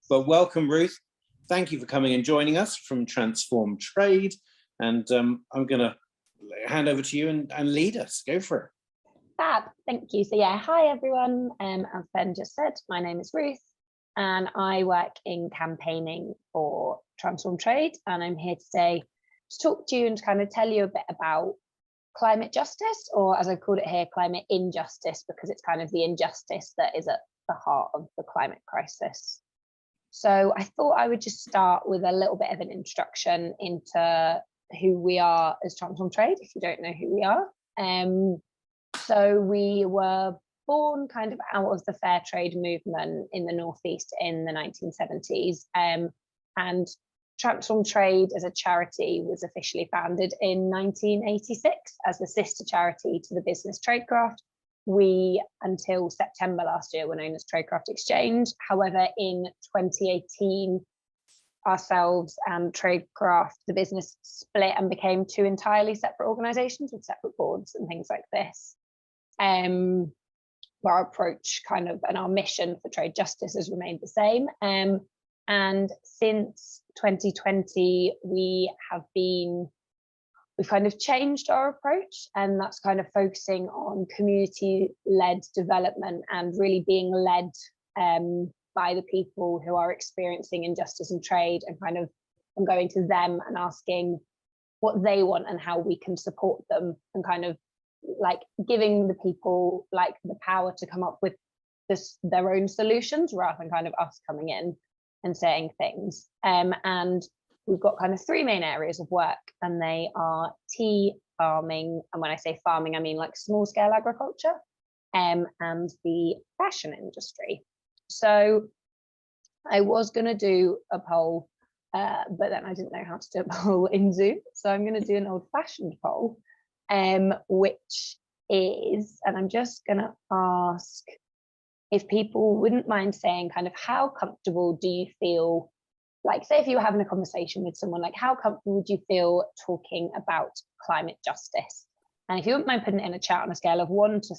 But welcome, Ruth. Thank you for coming and joining us from Transform Trade. And I'm going to hand over to you and lead us. Go for it. Fab, thank you. So yeah, hi everyone. As Ben just said, my name is Ruth and I work in campaigning for Transform Trade. And I'm here today to talk to you and to kind of tell you a bit about climate justice, or as I called it here, climate injustice, because it's kind of the injustice that is at the heart of the climate crisis. So I thought I would just start with a little bit of an introduction into who we are as Transform Trade, if you don't know who we are. So we were born kind of out of the fair trade movement in the Northeast in the 1970s. And Transform Trade as a charity was officially founded in 1986 as the sister charity to the business Tradecraft. We, until September last year, were known as Tradecraft Exchange. However, in 2018, ourselves and Tradecraft, the business, split and became two entirely separate organisations with separate boards and things like this. Our approach kind of and our mission for trade justice has remained the same. And since 2020, we've kind of changed our approach, and that's kind of focusing on community-led development and really being led by the people who are experiencing injustice in trade, and kind of going to them and asking what they want and how we can support them, and kind of like giving the people like the power to come up with their own solutions rather than kind of us coming in and saying things. And we've got kind of three main areas of work, and they are tea farming, and when I say farming I mean like small scale agriculture, and the fashion industry. So I was going to do a poll, but then I didn't know how to do a poll in Zoom, so I'm going to do an old-fashioned poll, which is, and I'm just going to ask if people wouldn't mind saying kind of how comfortable do you feel, like say if you were having a conversation with someone, like how comfortable would you feel talking about climate justice? And if you wouldn't mind putting it in a chat on a scale of 1 to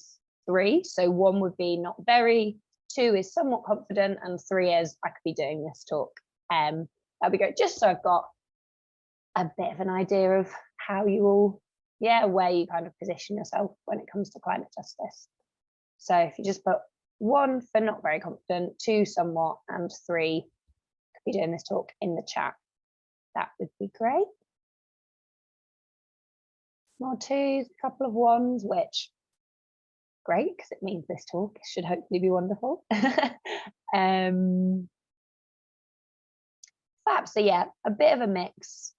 3, so 1 would be not very, 2 is somewhat confident, and 3 is I could be doing this talk. That'd be great, just so I've got a bit of an idea of how you all, where you kind of position yourself when it comes to climate justice. So if you just put 1 for not very confident, 2 somewhat, and 3 could be doing this talk in the chat, that would be great. More 2s, a couple of 1s, which great, because it means this talk should hopefully be wonderful. Fab. So yeah, a bit of a mix,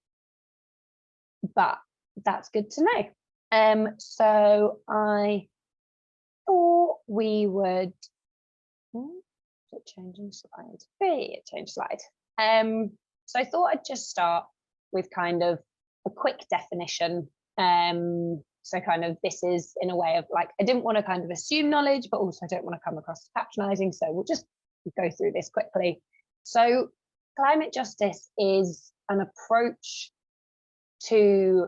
but that's good to know. So I thought we would changing slides. Change slide. So I thought I'd just start with kind of a quick definition. So kind of this is in a way of like, I didn't want to kind of assume knowledge, but also I don't want to come across as patronizing. So we'll just go through this quickly. So climate justice is an approach to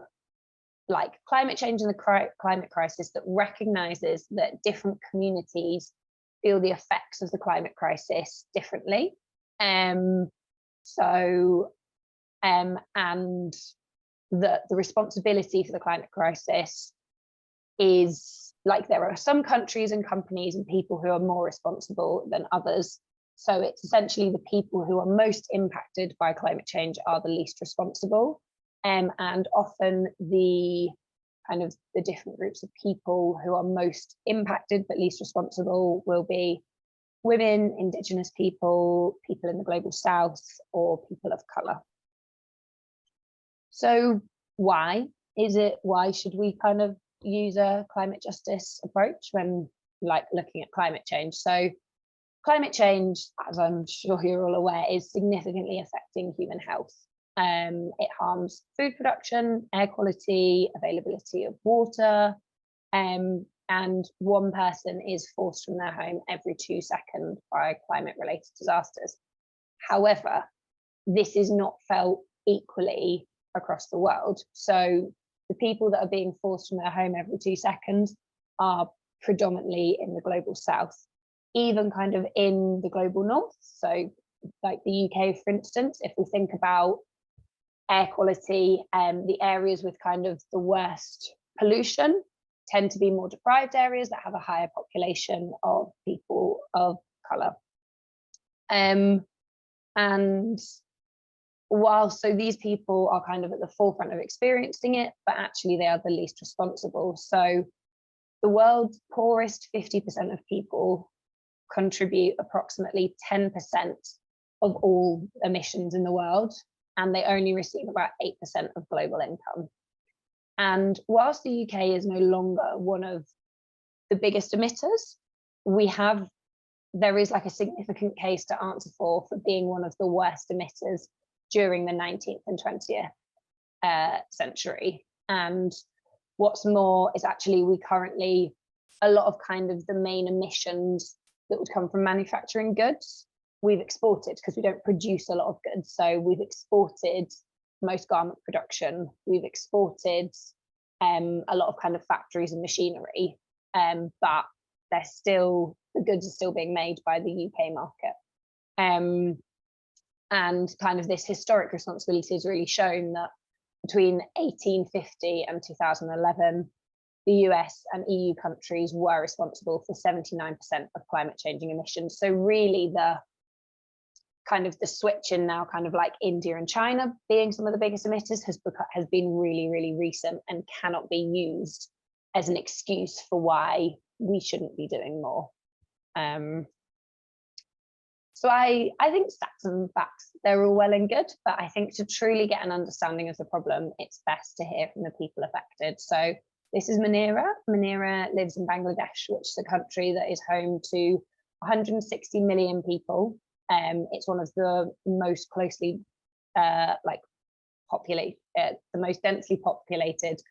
like climate change and the climate crisis that recognizes that different communities feel the effects of the climate crisis differently. And that the responsibility for the climate crisis is like there are some countries and companies and people who are more responsible than others. So it's essentially the people who are most impacted by climate change are the least responsible. And often the kind of the different groups of people who are most impacted but least responsible will be women, Indigenous people, people in the global south, or people of colour. So why should we kind of use a climate justice approach when like looking at climate change? So climate change, as I'm sure you're all aware, is significantly affecting human health. It harms food production, air quality, availability of water, and 1 person is forced from their home every 2 seconds by climate-related disasters. However, this is not felt equally across the world. So the people that are being forced from their home every 2 seconds are predominantly in the global south, even kind of in the global north. So like the UK, for instance, if we think about air quality, the areas with kind of the worst pollution tend to be more deprived areas that have a higher population of people of colour. And while so these people are kind of at the forefront of experiencing it, but actually they are the least responsible. So the world's poorest 50% of people contribute approximately 10% of all emissions in the world, and they only receive about 8% of global income. And whilst the UK is no longer one of the biggest emitters, there is like a significant case to answer for being one of the worst emitters during the 19th and 20th century. And what's more is actually a lot of kind of the main emissions that would come from manufacturing goods, we've exported because we don't produce a lot of goods. So we've exported most garment production, we've exported a lot of kind of factories and machinery, but the goods are still being made by the UK market. And kind of this historic responsibility has really shown that between 1850 and 2011, the US and EU countries were responsible for 79% of climate changing emissions. So really the switch in now, kind of like India and China being some of the biggest emitters, has been really, really recent and cannot be used as an excuse for why we shouldn't be doing more. So I think stats and facts, they're all well and good, but I think to truly get an understanding of the problem, it's best to hear from the people affected. So this is Munira. Munira lives in Bangladesh, which is a country that is home to 160 million people. It's one of the most closely populated, the most densely populated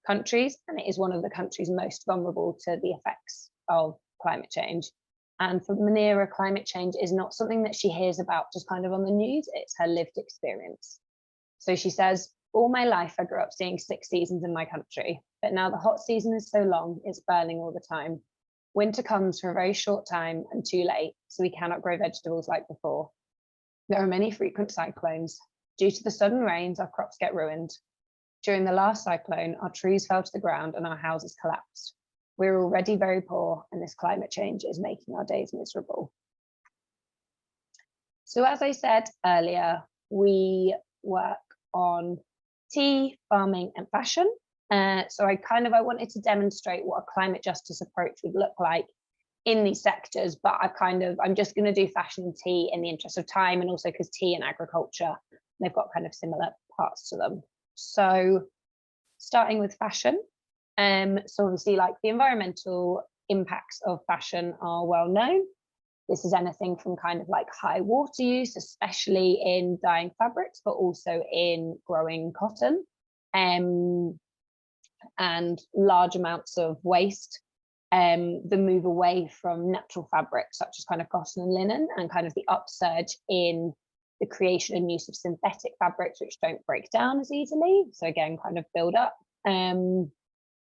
countries, and it is one of the countries most vulnerable to the effects of climate change. And for Munira, climate change is not something that she hears about just kind of on the news, it's her lived experience. So she says, all my life I grew up seeing 6 seasons in my country, but now the hot season is so long, it's burning all the time. Winter comes for a very short time and too late, so we cannot grow vegetables like before. There are many frequent cyclones. Due to the sudden rains, our crops get ruined. During the last cyclone, our trees fell to the ground and our houses collapsed. We're already very poor, and this climate change is making our days miserable. So as I said earlier, we work on tea, farming and fashion. So I wanted to demonstrate what a climate justice approach would look like in these sectors, but I'm just going to do fashion and tea in the interest of time, and also because tea and agriculture, they've got kind of similar parts to them. So starting with fashion. So obviously, like, the environmental impacts of fashion are well known. This is anything from kind of like high water use, especially in dyeing fabrics, but also in growing cotton, and large amounts of waste, the move away from natural fabrics such as kind of cotton and linen, and kind of the upsurge in the creation and use of synthetic fabrics which don't break down as easily. So again, kind of build up.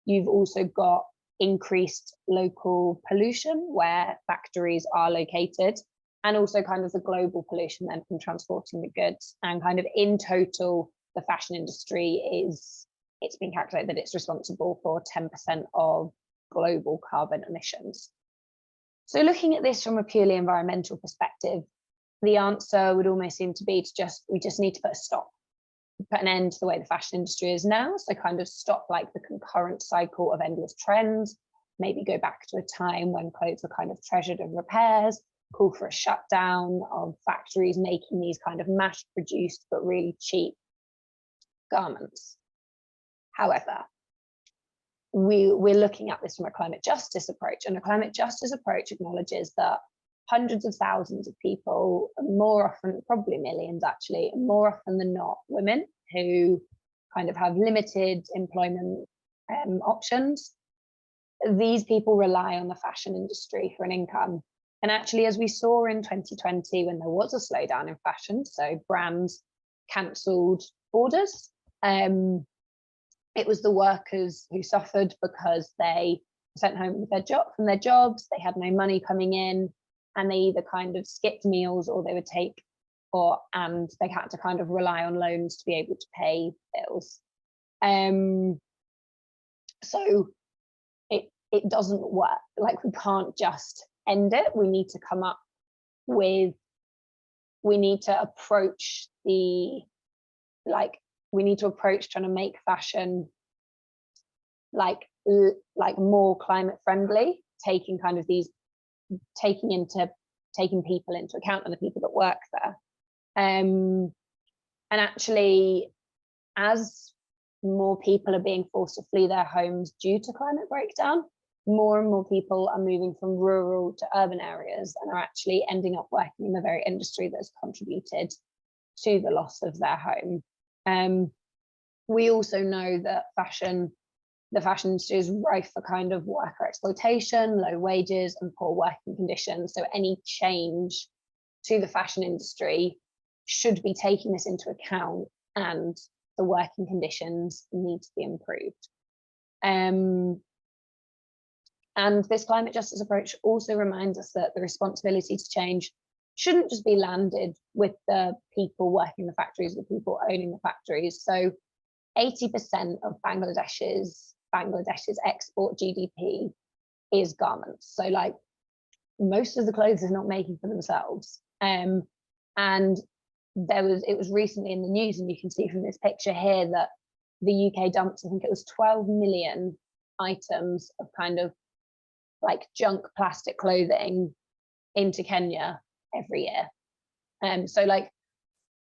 You've also got increased local pollution where factories are located, and also kind of the global pollution then from transporting the goods. And kind of in total, the fashion industry it's been calculated that it's responsible for 10% of global carbon emissions. So looking at this from a purely environmental perspective, the answer would almost seem to be we just need to put a stop. Put an end to the way the fashion industry is now. So kind of stop like the concurrent cycle of endless trends, maybe go back to a time when clothes were kind of treasured and repairs, call for a shutdown of factories making these kind of mass produced but really cheap garments. However, we're looking at this from a climate justice approach, and a climate justice approach acknowledges that hundreds of thousands of people, more often, probably millions actually, more often than not, women who kind of have limited employment options. These people rely on the fashion industry for an income. And actually, as we saw in 2020, when there was a slowdown in fashion, so brands cancelled orders, it was the workers who suffered because they were sent home from their jobs, they had no money coming in, and they either kind of skipped meals or they would take and they had to kind of rely on loans to be able to pay bills. So it doesn't work. Like, we can't just end it. We need to come up with, we need to approach trying to make fashion like more climate friendly, taking people into account and the people that work there. And actually, as more people are being forced to flee their homes due to climate breakdown, more and more people are moving from rural to urban areas and are actually ending up working in the very industry that has contributed to the loss of their home. We also know that the fashion industry is rife for kind of worker exploitation, low wages, and poor working conditions. So any change to the fashion industry should be taking this into account, and the working conditions need to be improved. And this climate justice approach also reminds us that the responsibility to change shouldn't just be landed with the people working the factories, the people owning the factories. So 80% of Bangladesh's export GDP is garments. So like, most of the clothes they're not making for themselves. And it was recently in the news, and you can see from this picture here that the UK dumps, I think it was 12 million items of kind of like junk plastic clothing into Kenya every year. So like,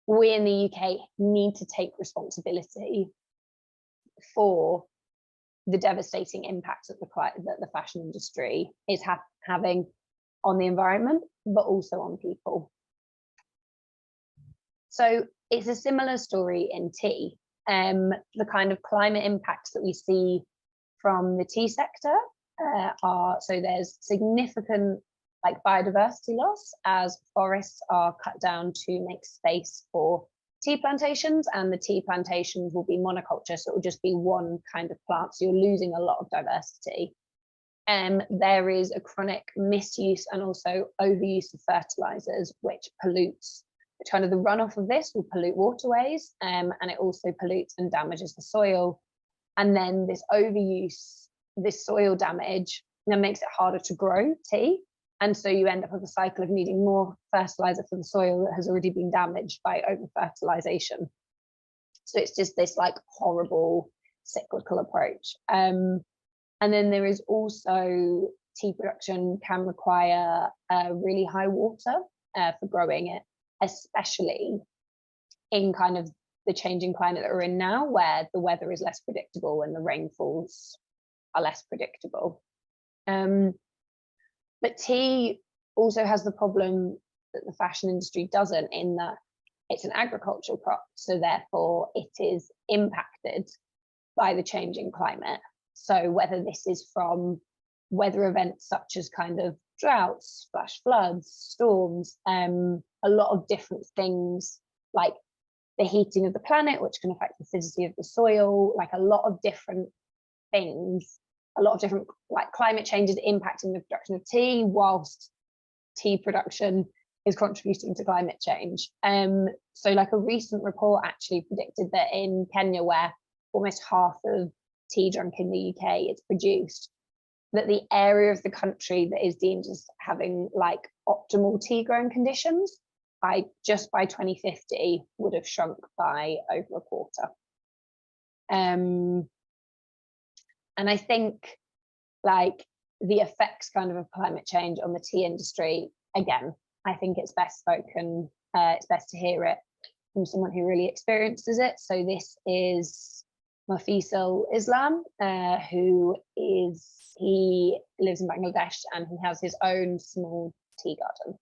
we in the UK need to take responsibility for the devastating impact that the fashion industry is having on the environment, but also on people. So it's a similar story in tea. The kind of climate impacts that we see from the tea sector so there's significant like biodiversity loss as forests are cut down to make space for tea plantations, and the tea plantations will be monoculture, so it will just be one kind of plant, so you're losing a lot of diversity. There is a chronic misuse and also overuse of fertilizers, which kind of the runoff of this will pollute waterways, and it also pollutes and damages the soil. And then this overuse, this soil damage, then makes it harder to grow tea. And so you end up with a cycle of needing more fertilizer for the soil that has already been damaged by over-fertilization. So it's just this like horrible cyclical approach. And then there is also tea production can require really high water for growing it, especially in kind of the changing climate that we're in now, where the weather is less predictable and the rainfalls are less predictable. But tea also has the problem that the fashion industry doesn't, in that it's an agricultural crop, so therefore it is impacted by the changing climate. So whether this is from weather events such as kind of droughts, flash floods, storms, a lot of different things like the heating of the planet, which can affect the acidity of the soil, like a lot of different things, a lot of different like climate changes impacting the production of tea, whilst tea production is contributing to climate change. So like a recent report actually predicted that in Kenya, where almost half of tea drunk in the UK is produced, that the area of the country that is deemed as having like optimal tea growing conditions by 2050 would have shrunk by over a quarter. And I think like the effects kind of climate change on the tea industry, again, I think it's best spoken, it's best to hear it from someone who really experiences it. So this is Mafisal Islam, he lives in Bangladesh and he has his own small tea garden.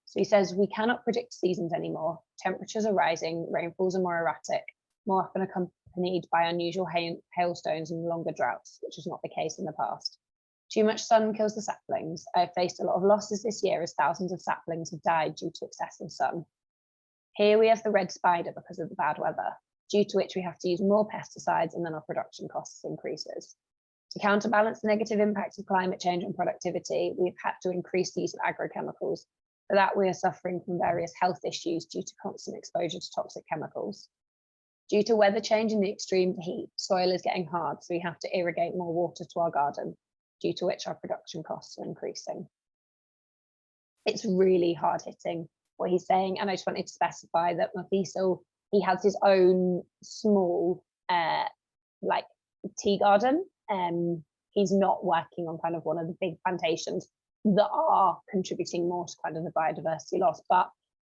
So he says, we cannot predict seasons anymore. Temperatures are rising, rainfalls are more erratic, more often accompanied by unusual hailstones and longer droughts, which was not the case in the past. Too much sun kills the saplings. I have faced a lot of losses this year as thousands of saplings have died due to excessive sun. Here we have the red spider because of the bad weather, due to which we have to use more pesticides and then our production costs increases. To counterbalance the negative impacts of climate change on productivity, we've had to increase the use of agrochemicals, that we are suffering from various health issues due to constant exposure to toxic chemicals. Due to weather change and the extreme heat, soil is getting hard, so we have to irrigate more water to our garden, due to which our production costs are increasing. It's really hard hitting what he's saying, and I just wanted to specify that Mafisal, he has his own small like tea garden. He's not working on kind of one of the big plantations that are contributing more to kind of the biodiversity loss. But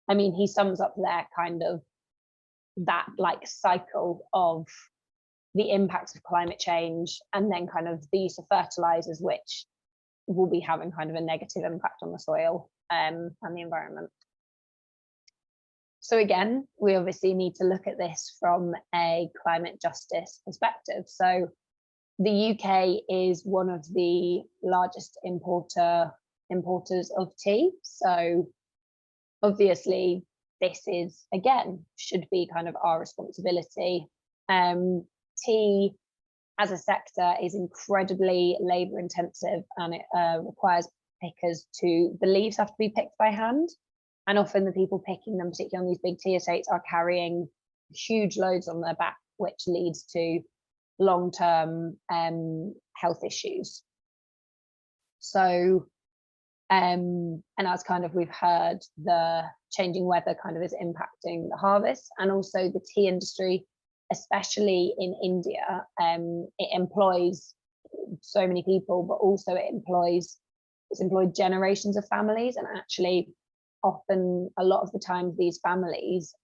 I mean, he sums up there kind of that like cycle of the impacts of climate change and then kind of the use of fertilizers, which will be having kind of a negative impact on the soil and the environment. So again, we obviously need to look at this from a climate justice perspective. So the UK is one of the largest importers of tea. So obviously this is, again, should be kind of our responsibility. Tea as a sector is incredibly labor intensive, and it requires pickers the leaves have to be picked by hand. And often the people picking them, particularly on these big tea estates, are carrying huge loads on their back, which leads to long-term health issues. So, and as kind of we've heard, the changing weather kind of is impacting the harvest, and also the tea industry, especially in India. It employs so many people, but also it's employed generations of families, and actually often a lot of the times these families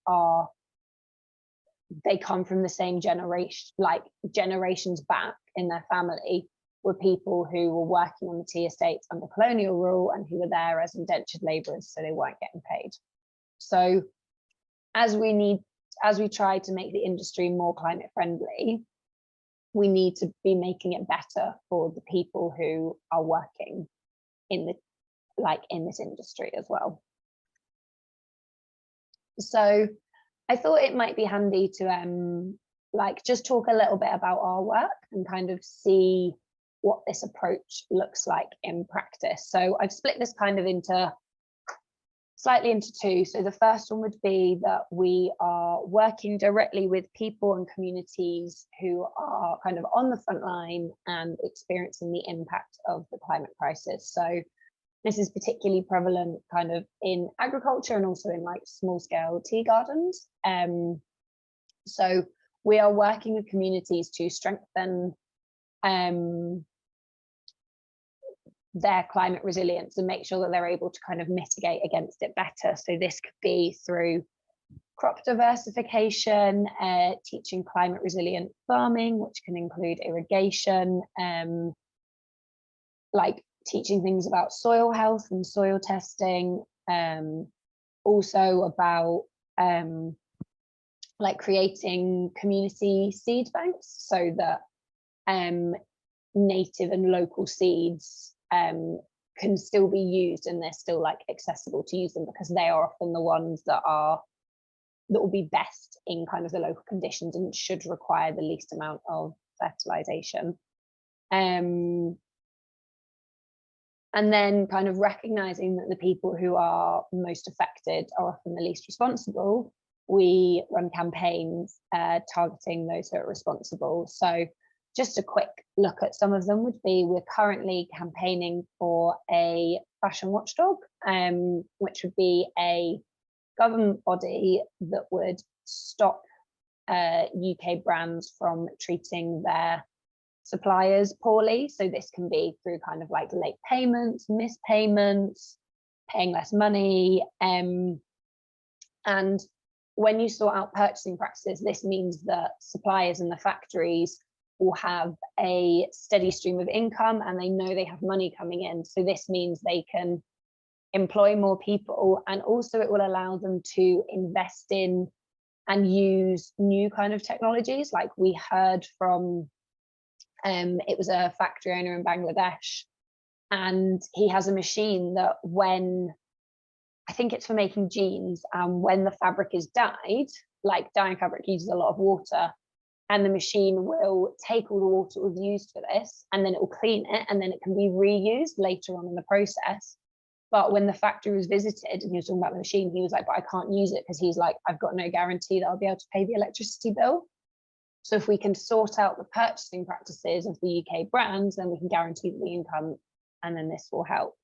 they come from the same generation, like generations back in their family were people who were working on the tea estates under colonial rule and who were there as indentured labourers, so they weren't getting paid. So as we try to make the industry more climate friendly, we need to be making it better for the people who are working in this industry as well. So I thought it might be handy to just talk a little bit about our work and kind of see what this approach looks like in practice. So I've split this kind of slightly into two. So the first one would be that we are working directly with people and communities who are kind of on the front line and experiencing the impact of the climate crisis. So this is particularly prevalent kind of in agriculture and also in like small scale tea gardens. So we are working with communities to strengthen their climate resilience and make sure that they're able to kind of mitigate against it better. So this could be through crop diversification, teaching climate resilient farming, which can include irrigation, like teaching things about soil health and soil testing, also about like creating community seed banks so that native and local seeds can still be used and they're still like accessible to use them, because they are often the ones that will be best in kind of the local conditions and should require the least amount of fertilization. And then kind of recognizing that the people who are most affected are often the least responsible, we run campaigns targeting those who are responsible. So just a quick look at some of them would be, we're currently campaigning for a fashion watchdog, which would be a government body that would stop UK brands from treating their suppliers poorly. So this can be through kind of like late payments, missed payments, paying less money. And when you sort out purchasing practices, this means that suppliers and the factories will have a steady stream of income and they know they have money coming in. So this means they can employ more people, and also it will allow them to invest in and use new kind of technologies. Like we heard from it was a factory owner in Bangladesh, and he has a machine that when, I think it's for making jeans, when the fabric is dyed, like dyeing fabric uses a lot of water, and the machine will take all the water that was used for this, and then it will clean it, and then it can be reused later on in the process. But when the factory was visited and he was talking about the machine, he was like, but I can't use it, because he's like, I've got no guarantee that I'll be able to pay the electricity bill. So if we can sort out the purchasing practices of the UK brands, then we can guarantee the income, and then this will help.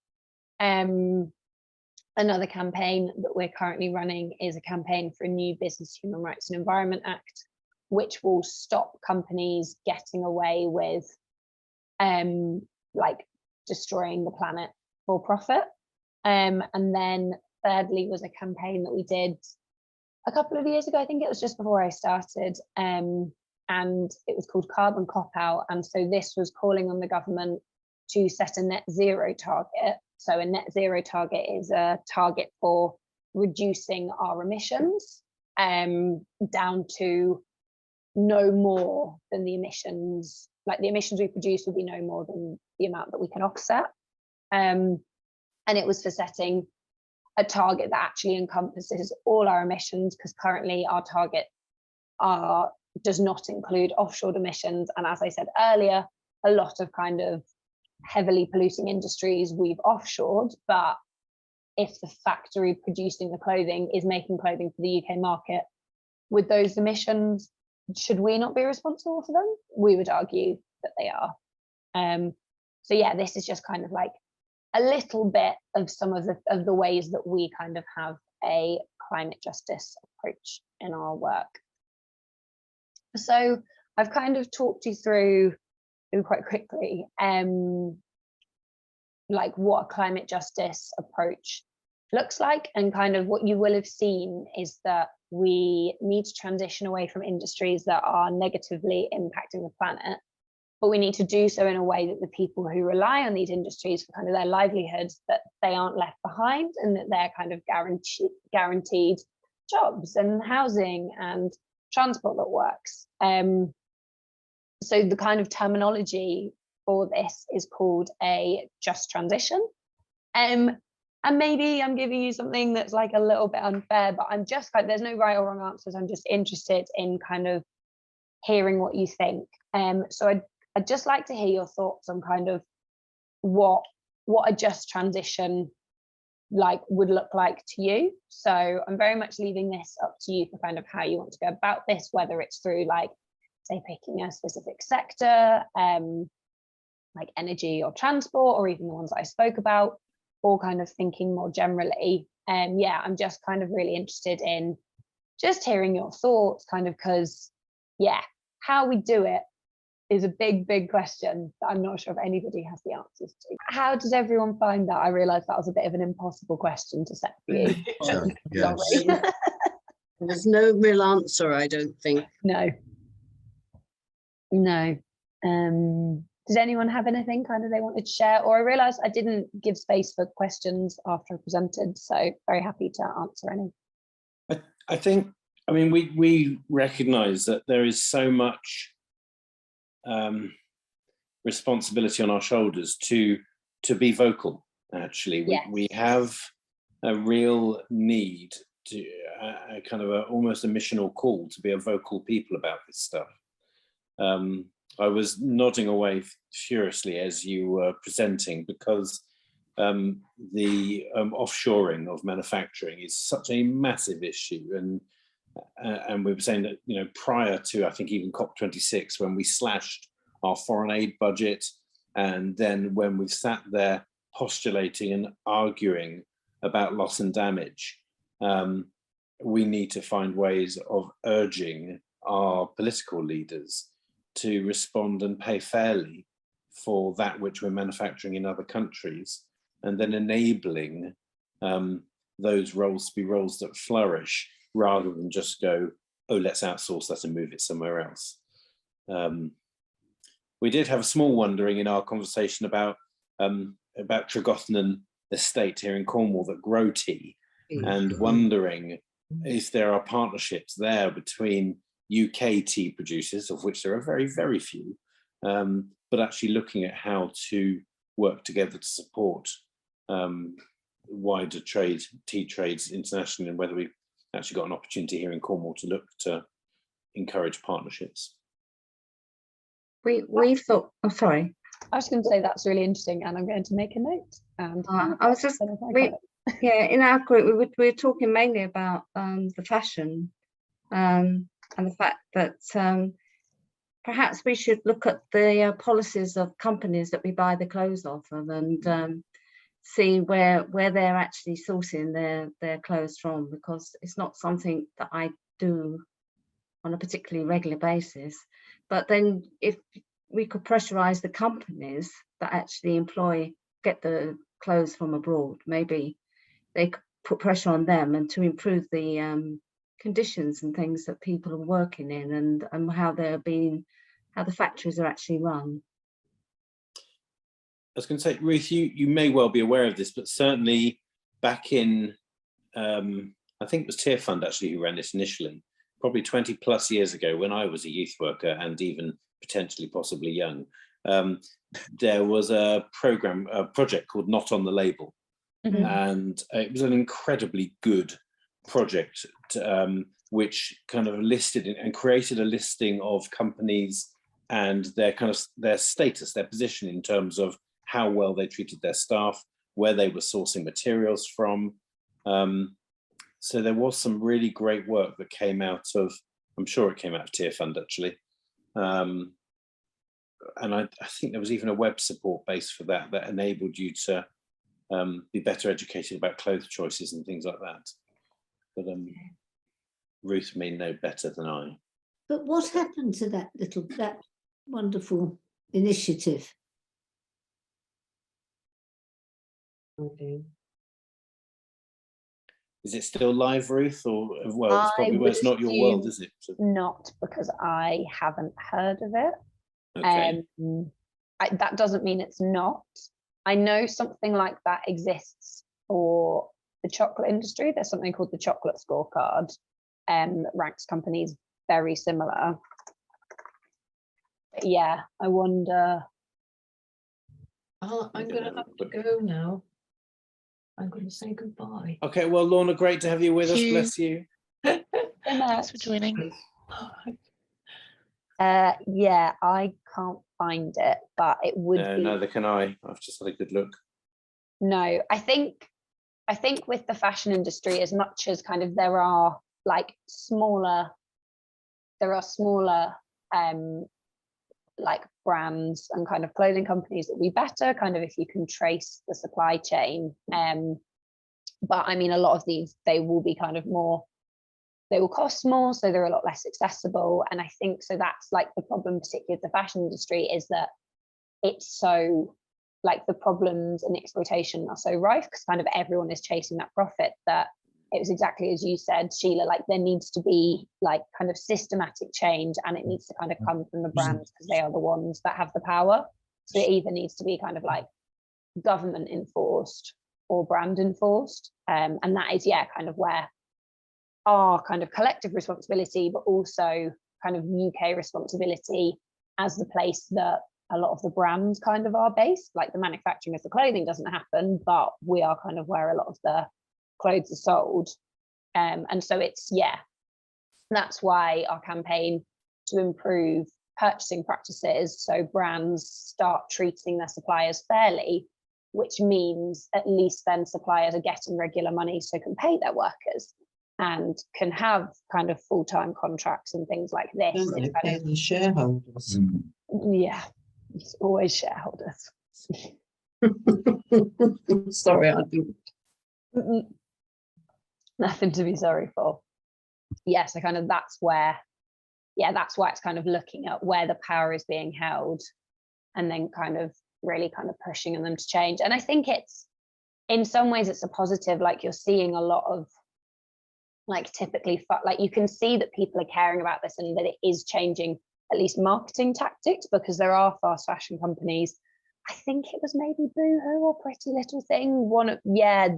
Another campaign that we're currently running is a campaign for a new Business, Human Rights and Environment Act, which will stop companies getting away with like destroying the planet for profit. And then thirdly was a campaign that we did a couple of years ago. I think it was just before I started, and it was called Carbon Cop Out. And so this was calling on the government to set a net zero target. So a net zero target is a target for reducing our emissions down to no more than the emissions, like the emissions we produce will be no more than the amount that we can offset. And it was for setting a target that actually encompasses all our emissions, because currently our target does not include offshore emissions. And as I said earlier, a lot of kind of heavily polluting industries we've offshored, but if the factory producing the clothing is making clothing for the UK market with those emissions, should we not be responsible for them? We would argue that they are. So yeah, this is just kind of like a little bit of some of the ways that we kind of have a climate justice approach in our work. So I've kind of talked you through quite quickly like what a climate justice approach looks like, and kind of what you will have seen is that we need to transition away from industries that are negatively impacting the planet, but we need to do so in a way that the people who rely on these industries for kind of their livelihoods, that they aren't left behind, and that they're kind of guaranteed jobs and housing and transport that works. So the kind of terminology for this is called a just transition. And maybe I'm giving you something that's like a little bit unfair, but I'm just like, there's no right or wrong answers. I'm just interested in kind of hearing what you think. So I'd just like to hear your thoughts on kind of what a just transition like would look like to you. So I'm very much leaving this up to you for kind of how you want to go about this, whether it's through like, say, picking a specific sector, like energy or transport, or even the ones that I spoke about, or kind of thinking more generally. Yeah, I'm just kind of really interested in just hearing your thoughts, kind of, because yeah, how we do it is a big question that I'm not sure if anybody has the answers to. How does everyone find that? I realized that was a bit of an impossible question to set for you. Yes. Sorry. There's no real answer, I don't think. No. Does anyone have anything kind of they wanted to share? Or I realized I didn't give space for questions after I presented, so very happy to answer any. I think, I mean, we recognize that there is so much responsibility on our shoulders to be vocal. Actually, Yes. we have a real need to a kind of almost a missional call to be a vocal people about this stuff. I was nodding away furiously as you were presenting, because the offshoring of manufacturing is such a massive issue, and we were saying that, you know, prior to, I think, even COP26, when we slashed our foreign aid budget, and then when we've sat there postulating and arguing about loss and damage, we need to find ways of urging our political leaders to respond and pay fairly for that which we're manufacturing in other countries, and then enabling those roles to be roles that flourish, rather than just go, oh, let's outsource that and move it somewhere else. We did have a small wondering in our conversation about Tregothnan Estate here in Cornwall that grow tea, and wondering if there are partnerships there between UK tea producers, of which there are very, very few, but actually looking at how to work together to support wider tea trades internationally, and whether we've actually got an opportunity here in Cornwall to look to encourage partnerships. We thought, oh sorry, I was going to say that's really interesting, and I'm going to make a note. And I was just, in our group, we were talking mainly about the fashion and the fact that perhaps we should look at the policies of companies that we buy the clothes off of, and see where they're actually sourcing their clothes from, because it's not something that I do on a particularly regular basis. But then if we could pressurize the companies that actually get the clothes from abroad, maybe they could put pressure on them and to improve the conditions and things that people are working in, and how the factories are actually run. I was going to say, Ruth, you may well be aware of this, but certainly back in, I think it was Tearfund actually who ran this initially, probably 20 plus years ago, when I was a youth worker and even potentially possibly young. There was a project called Not on the Label. Mm-hmm. And it was an incredibly good project, which kind of listed and created a listing of companies and their status, their position in terms of how well they treated their staff, where they were sourcing materials from. So there was some really great work that came out of, I'm sure it came out of Tearfund actually. And I think there was even a web support base for that enabled you to be better educated about clothes choices and things like that. But Ruth may know better than I. But what happened to that wonderful initiative? Okay. Mm-hmm. Is it still live, Ruth? Or well, it's probably it's not your world, is it? So, not, because I haven't heard of it. okay. That doesn't mean it's not. I know something like that exists for the chocolate industry. There's something called the Chocolate Scorecard, that ranks companies very similar. But yeah, I wonder. I'm going to have to go now. I'm going to say goodbye. Okay, well, Lorna, great to have you with us. Bless you. Thanks for joining. Yeah, I can't find it, but it would No, be. neither can I. I've just had a good look. No, I think with the fashion industry, as much as kind of there are smaller like brands and kind of clothing companies that we better kind of if you can trace the supply chain. But I mean, a lot of these, they will be kind of more, they will cost more, so they're a lot less accessible. And I think so that's like the problem, particularly with the fashion industry, is that it's so the problems and the exploitation are so rife because kind of everyone is chasing that profit, that it was exactly as you said, Sheila, there needs to be kind of systematic change, and it needs to kind of come from the brands because they are the ones that have the power. So it either needs to be kind of government enforced or brand enforced. And that is, yeah, kind of where our kind of collective responsibility, but also kind of UK responsibility as the place that a lot of the brands kind of are based. The manufacturing of the clothing doesn't happen, but we are kind of where a lot of the clothes are sold. And so it's, yeah, that's why our campaign to improve purchasing practices, so brands start treating their suppliers fairly, which means at least then suppliers are getting regular money so can pay their workers and can have kind of full-time contracts and things like this. Don't they pay the shareholders? Yeah, it's always shareholders. Sorry, I didn't. Nothing to be sorry for. Yeah, so kind of that's why it's kind of looking at where the power is being held and then kind of really kind of pushing on them to change. And I think it's, in some ways it's a positive, you're seeing a lot of typically you can see that people are caring about this and that it is changing at least marketing tactics, because there are fast fashion companies, I think it was maybe Boohoo or Pretty Little Thing,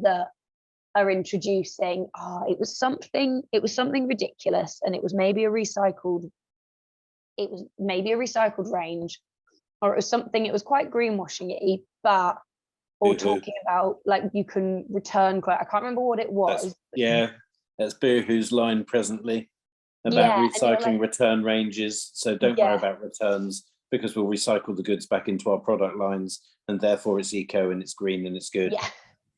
that are introducing, it was something ridiculous, and it was maybe a recycled range, or it was something, it was quite greenwashing-y, but or talking about you can return clothes. I can't remember what it was. That's Boohoo's line presently about recycling return ranges. So don't worry about returns. because we'll recycle the goods back into our product lines, and therefore it's eco and it's green and it's good. Yeah.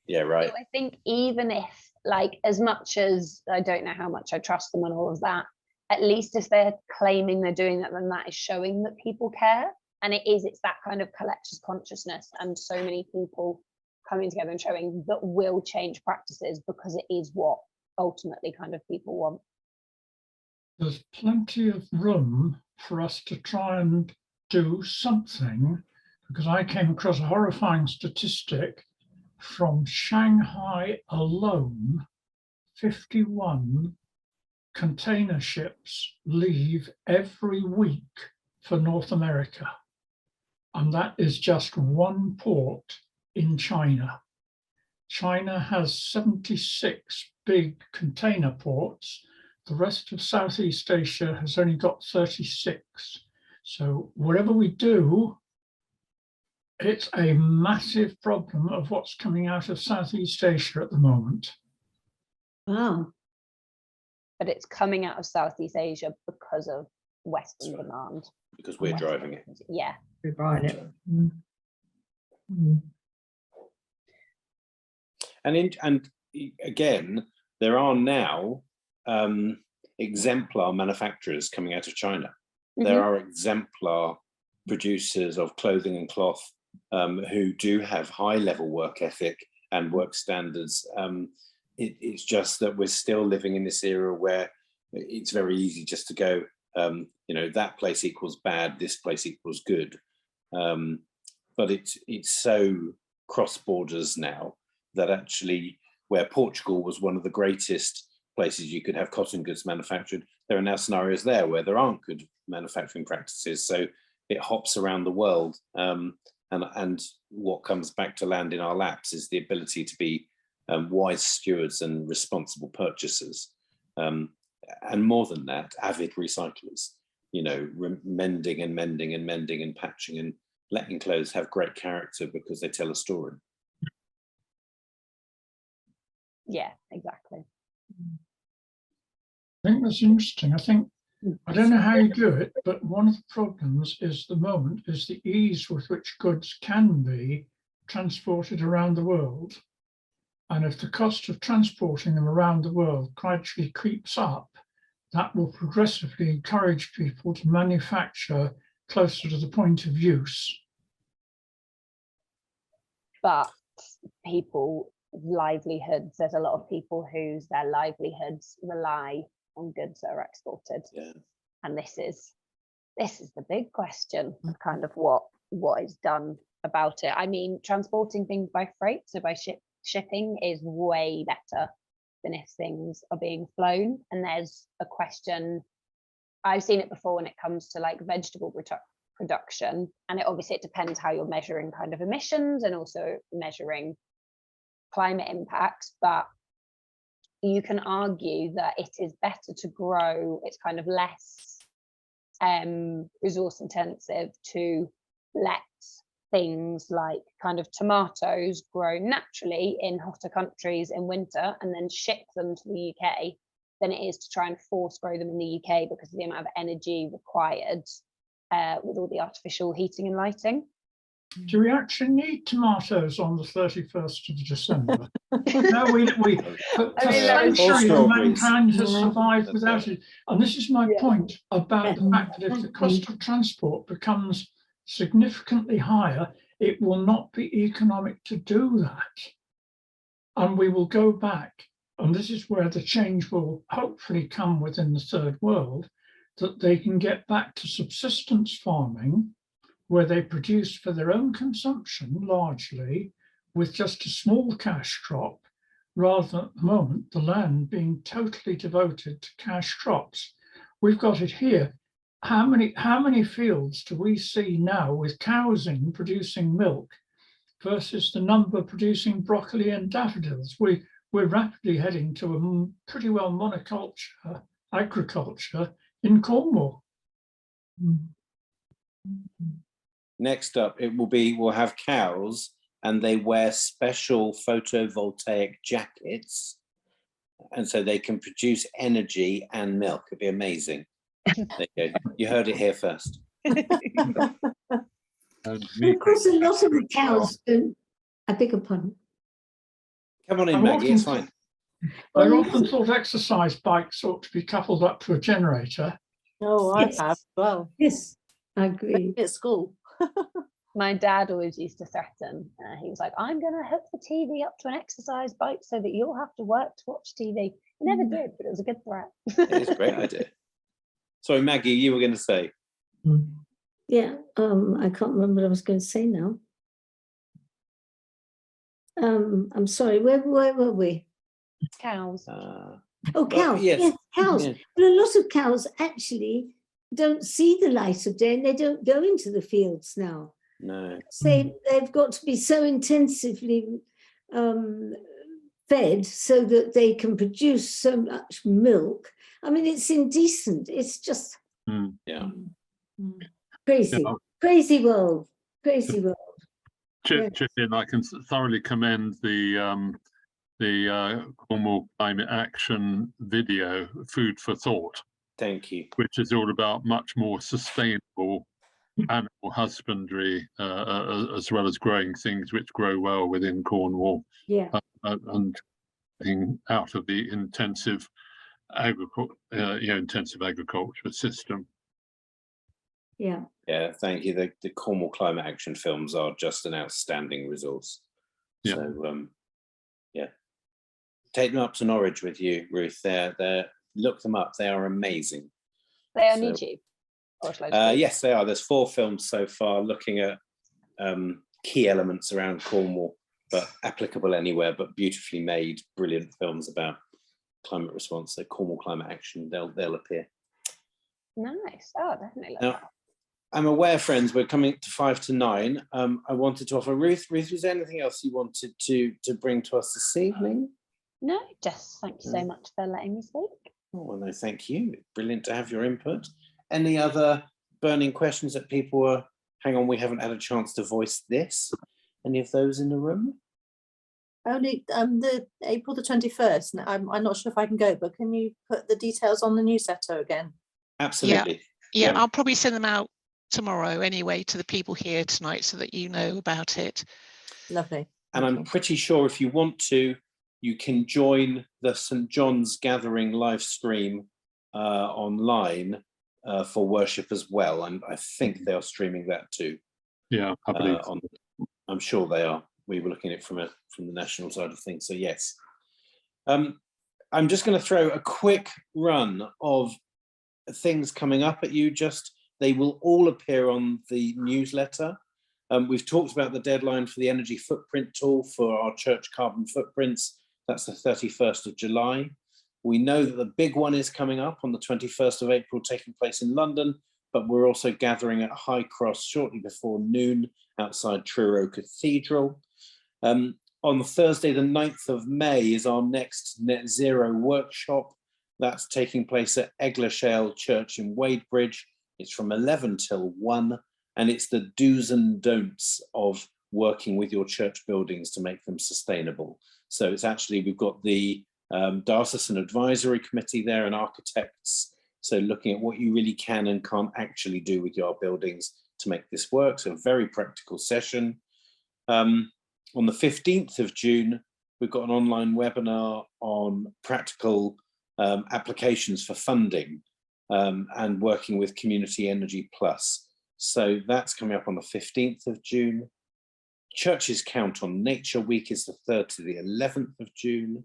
Yeah, right. So I think even if, like, as much as I don't know how much I trust them and all of that, at least if they're claiming they're doing that, then that is showing that people care. And it's that kind of collector's consciousness, and so many people coming together and showing that will change practices, because it is what ultimately kind of people want. There's plenty of room for us to try and do something, because I came across a horrifying statistic from Shanghai alone. 51 container ships leave every week for North America. And that is just one port in China. China has 76 big container ports. The rest of Southeast Asia has only got 36. So whatever we do, it's a massive problem of what's coming out of Southeast Asia at the moment. Wow. But it's coming out of Southeast Asia because of Western That's right. demand. Because we're driving it. Yeah. We're buying it. And again, there are now exemplar manufacturers coming out of China. There are exemplar producers of clothing and cloth who do have high level work ethic and work standards. It's just that we're still living in this era where it's very easy just to go, you know, that place equals bad, this place equals good. But it's so cross borders now that actually, where Portugal was one of the greatest places you could have cotton goods manufactured, there are now scenarios there where there aren't good manufacturing practices. So it hops around the world. And what comes back to land in our laps is the ability to be wise stewards and responsible purchasers. And more than that, avid recyclers, you know, mending and mending and mending and patching and letting clothes have great character because they tell a story. Yeah, exactly. I think that's interesting. I don't know how you do it, but one of the problems is the ease with which goods can be transported around the world. And if the cost of transporting them around the world gradually creeps up, that will progressively encourage people to manufacture closer to the point of use. But people, livelihoods, there's a lot of people whose their livelihoods rely on goods that are exported. Yeah. And this is the big question of kind of what is done about it. I mean, transporting things by freight, so by shipping, is way better than if things are being flown. And there's a question, I've seen it before when it comes to like vegetable production, and it depends how you're measuring kind of emissions and also measuring climate impacts, but you can argue that it is better to grow, it's kind of less resource intensive to let things like kind of tomatoes grow naturally in hotter countries in winter and then ship them to the UK than it is to try and force grow them in the UK because of the amount of energy required with all the artificial heating and lighting. Do we actually need tomatoes on the 31st of December? No, we for centuries mankind has survived without it. And this is my point about the fact that if the cost of transport becomes significantly higher, it will not be economic to do that. And we will go back, and this is where the change will hopefully come within the third world, that they can get back to subsistence farming, where they produce for their own consumption largely with just a small cash crop, rather than at the moment the land being totally devoted to cash crops. We've got it here. How many fields do we see now with cows in producing milk versus the number producing broccoli and daffodils? We're rapidly heading to a pretty well monoculture agriculture in Cornwall. Next up, we'll have cows and they wear special photovoltaic jackets. And so they can produce energy and milk. It'd be amazing. There you go. You heard it here first. And Of course, a lot of the cows don't. I beg your pardon. Come on in, I've Maggie, it's often- fine. I often thought exercise bikes ought to be coupled up to a generator. Oh, I Yes. have. Well, Yes, I agree. at school. My dad always used to threaten. He was like, I'm going to hook the TV up to an exercise bike so that you'll have to work to watch TV. He never did, but it was a good threat. It is a great idea. Sorry, Maggie, you were going to say. Yeah, I can't remember what I was going to say now. I'm sorry, where were we? Cows. Oh, cows. yes. Yes, cows. Yeah. But a lot of cows actually don't see the light of day and they don't go into the fields now. No. They've got to be so intensively fed so that they can produce so much milk. I mean, it's indecent. It's just Yeah. crazy. Yeah. Crazy world. Crazy world. Chip in, I can thoroughly commend the Cornwall Climate Action video, Food for Thought, Thank you. which is all about much more sustainable animal husbandry, as well as growing things which grow well within Cornwall, Yeah. and getting out of the intensive agriculture system. Yeah. Yeah, thank you. The Cornwall Climate Action films are just an outstanding resource. Yeah. So, yeah. Take them up to Norwich with you, Ruth. Look them up. They are amazing. They are on So- YouTube. Or shall I just do- Yes, they are. There's 4 films so far looking at key elements around Cornwall, but applicable anywhere, but beautifully made, brilliant films about climate response. So Cornwall Climate Action, they'll appear. Nice. Oh, definitely. Love Now, that. I'm aware, friends, we're coming to 5 to 9. I wanted to offer Ruth, was there anything else you wanted to bring to us this evening? No, just thank you so much for letting me speak. Oh, well, no, thank you. Brilliant to have your input. Any other burning questions that people were, hang on, we haven't had a chance to voice this. Any of those in the room? Only the April the 21st. I'm not sure if I can go, but can you put the details on the newsletter again? Absolutely. Yeah, Yeah. I'll probably send them out tomorrow anyway to the people here tonight so that you know about it. Lovely. And I'm pretty sure if you want to, you can join the St. John's Gathering live stream online for worship as well. And I think they are streaming that too. Yeah, I believe. I'm sure they are. We were looking at it from the national side of things. So yes. I'm just going to throw a quick run of things coming up at you. They will all appear on the newsletter. We've talked about the deadline for the energy footprint tool for our church carbon footprints. That's the 31st of July. We know that the big one is coming up on the 21st of April, taking place in London, but we're also gathering at High Cross shortly before noon outside Truro Cathedral. On Thursday, the 9th of May is our next net zero workshop. That's taking place at Eglishale Church in Wadebridge. It's from 11 till 1, and it's the do's and don'ts of working with your church buildings to make them sustainable. So it's actually, we've got the Diocesan Advisory Committee there and architects. So looking at what you really can and can't actually do with your buildings to make this work. So a very practical session. On the 15th of June, we've got an online webinar on practical applications for funding and working with Community Energy Plus. So that's coming up on the 15th of June. Churches Count on Nature Week is the 3rd to the 11th of June.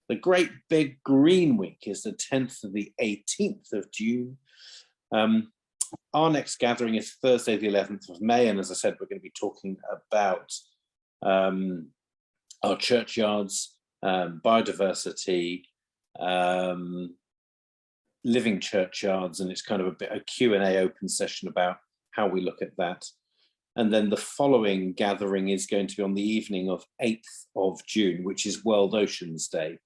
The Great Big Green Week is the 10th to the 18th of June. Our next gathering is Thursday, the 11th of May. And as I said, we're going to be talking about our churchyards, biodiversity, living churchyards, and it's kind of a Q&A open session about how we look at that. And then the following gathering is going to be on the evening of 8th of June, which is World Oceans Day.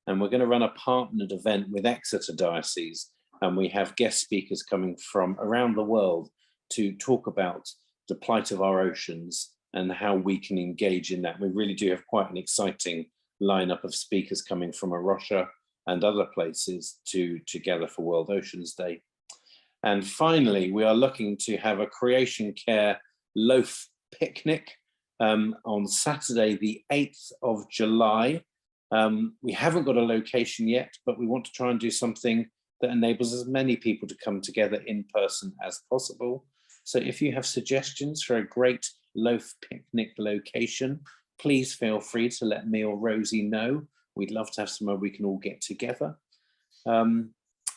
And we're going to run a partnered event with Exeter Diocese. And we have guest speakers coming from around the world to talk about the plight of our oceans and how we can engage in that. We really do have quite an exciting lineup of speakers coming from A Rocha and other places together for World Oceans Day. And finally, we are looking to have a Creation Care loaf picnic on Saturday, the 8th of July. We haven't got a location yet, but we want to try and do something that enables as many people to come together in person as possible. So if you have suggestions for a great loaf picnic location, please feel free to let me or Rosie know. We'd love to have somewhere we can all get together. And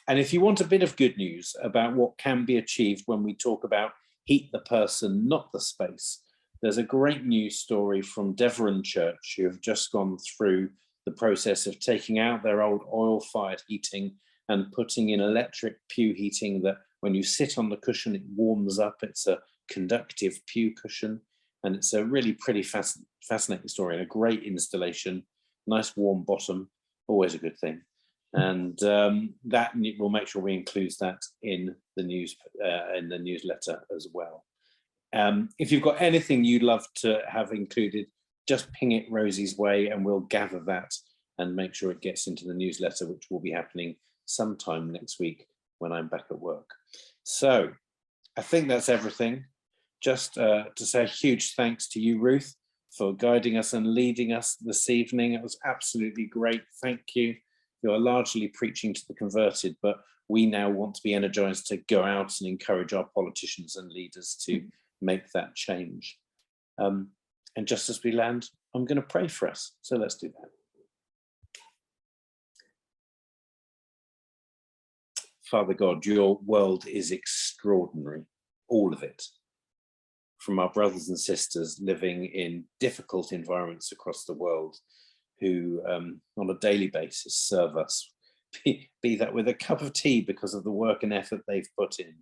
if you want a bit of good news about what can be achieved when we talk about heat the person, not the space, there's a great news story from Deveron Church, who have just gone through the process of taking out their old oil-fired heating and putting in electric pew heating that when you sit on the cushion, it warms up. It's a conductive pew cushion, and it's a really pretty fascinating story and a great installation. Nice warm bottom, always a good thing. And that we'll make sure we include that in the newsletter as well. If you've got anything you'd love to have included, just ping it Rosie's way and we'll gather that and make sure it gets into the newsletter, which will be happening sometime next week when I'm back at work. So I think that's everything. Just to say a huge thanks to you, Ruth, for guiding us and leading us this evening. It was absolutely great. Thank you. You're largely preaching to the converted, but we now want to be energized to go out and encourage our politicians and leaders to make that change. And just as we land, I'm going to pray for us. So let's do that. Father God, your world is extraordinary, all of it. From our brothers and sisters living in difficult environments across the world, who on a daily basis serve us, be that with a cup of tea because of the work and effort they've put in,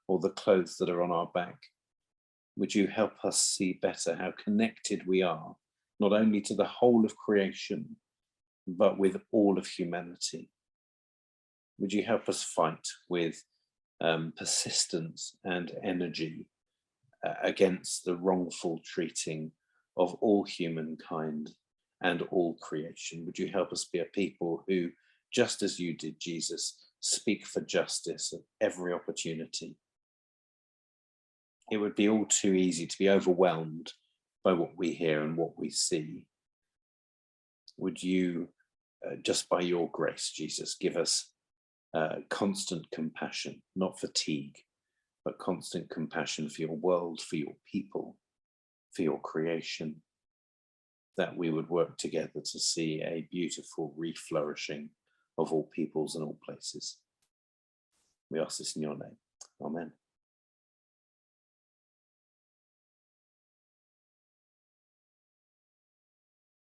or the clothes that are on our back. Would you help us see better how connected we are, not only to the whole of creation, but with all of humanity? Would you help us fight with persistence and energy against the wrongful treating of all humankind and all creation? Would you help us be a people who, just as you did, Jesus, speak for justice at every opportunity? It would be all too easy to be overwhelmed by what we hear and what we see. Would you, just by your grace, Jesus, give us constant compassion, not fatigue, but constant compassion for your world, for your people, for your creation, that we would work together to see a beautiful reflourishing of all peoples and all places. We ask this in your name. Amen.